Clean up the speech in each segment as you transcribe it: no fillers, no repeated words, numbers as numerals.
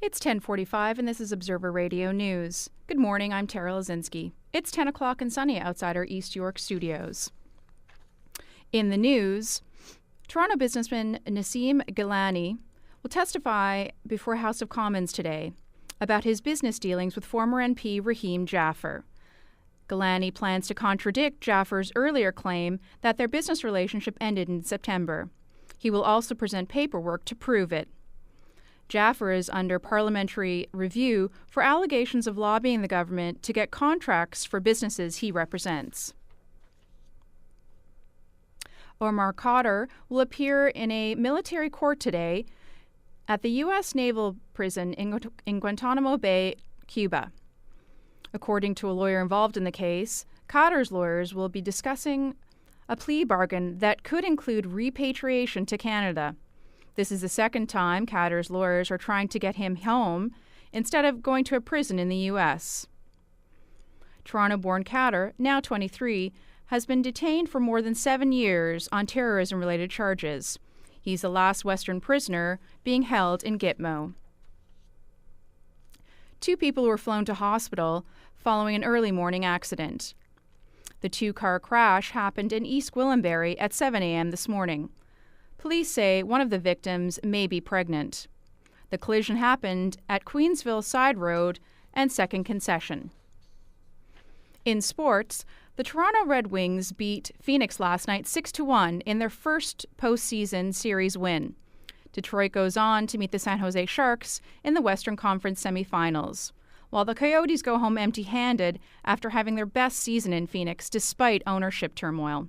It's 10:45 and this is Observer Radio News. Good morning, I'm Tara Losinksi. It's 10 o'clock and sunny outside our East York studios. In the news, Toronto businessman Nassim Gilani will testify before House of Commons today about his business dealings with former MP Rahim Jaffer. Gilani plans to contradict Jaffer's earlier claim that their business relationship ended in September. He will also present paperwork to prove it. Jaffer is under parliamentary review for allegations of lobbying the government to get contracts for businesses he represents. Omar Khadr will appear in a military court today at the U.S. Naval Prison in Guantanamo Bay, Cuba. According to a lawyer involved in the case, Khadr's lawyers will be discussing a plea bargain that could include repatriation to Canada. This is the second time Khadr's lawyers are trying to get him home instead of going to a prison in the U.S. Toronto-born Khadr, now 23, has been detained for more than 7 years on terrorism-related charges. He's the last Western prisoner being held in Gitmo. 2 people were flown to hospital following an early morning accident. The 2-car crash happened in East Gwillimbury at 7 a.m. this morning. Police say one of the victims may be pregnant. The collision happened at Queensville Side Road and 2nd Concession. In sports, the Toronto Red Wings beat Phoenix last night 6-1 in their first postseason series win. Detroit goes on to meet the San Jose Sharks in the Western Conference semifinals, while the Coyotes go home empty-handed after having their best season in Phoenix despite ownership turmoil.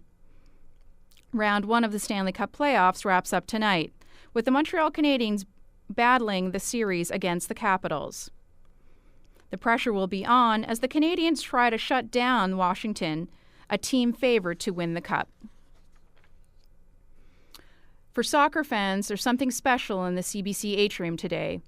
Round 1 of the Stanley Cup playoffs wraps up tonight, with the Montreal Canadiens battling the series against the Capitals. The pressure will be on as the Canadiens try to shut down Washington, a team favored to win the Cup. For soccer fans, there's something special in the CBC atrium today.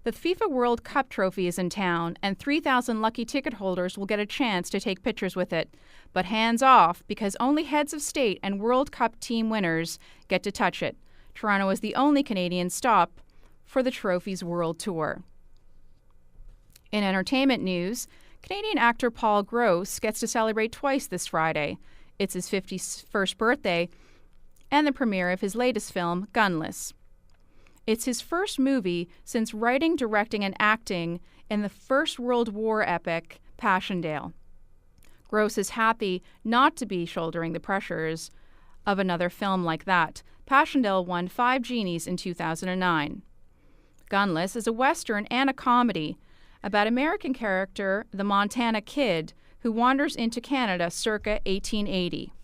The FIFA World Cup trophy is in town, and 3,000 lucky ticket holders will get a chance to take pictures with it. But hands off, because only heads of state and World Cup team winners get to touch it. Toronto is the only Canadian stop for the trophy's world tour. In entertainment news, Canadian actor Paul Gross gets to celebrate twice this Friday. It's his 51st birthday and the premiere of his latest film, Gunless. It's his first movie since writing, directing, and acting in the First World War epic Passchendaele. Gross is happy not to be shouldering the pressures of another film like that. Passchendaele won 5 Genies in 2009. Gunless is a Western and a comedy about American character, the Montana Kid, who wanders into Canada circa 1880.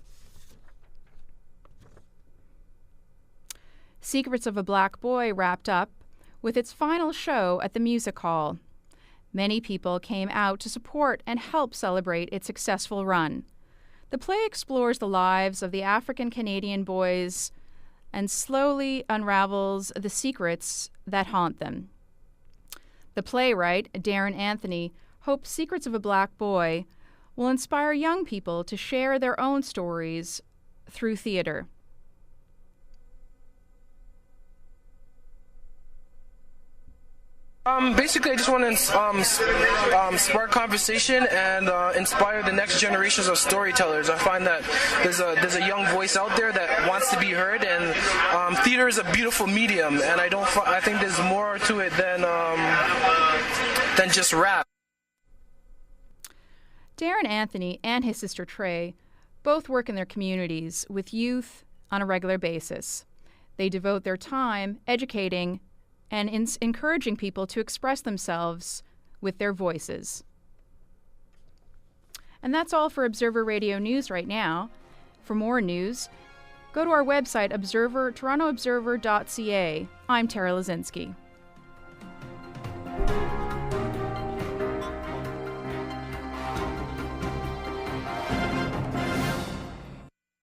Secrets of a Black Boy wrapped up with its final show at the Music Hall. Many people came out to support and help celebrate its successful run. The play explores the lives of the African-Canadian boys and slowly unravels the secrets that haunt them. The playwright, Darren Anthony, hopes Secrets of a Black Boy will inspire young people to share their own stories through theater. Basically, I just want to spark conversation and inspire the next generations of storytellers. I find that there's a young voice out there that wants to be heard, and theater is a beautiful medium. And I think there's more to it than just rap. Darren Anthony and his sister Trey both work in their communities with youth on a regular basis. They devote their time educating and encouraging people to express themselves with their voices. And that's all for Observer Radio News right now. For more news, go to our website, torontoobserver.ca. I'm Tara Losinski.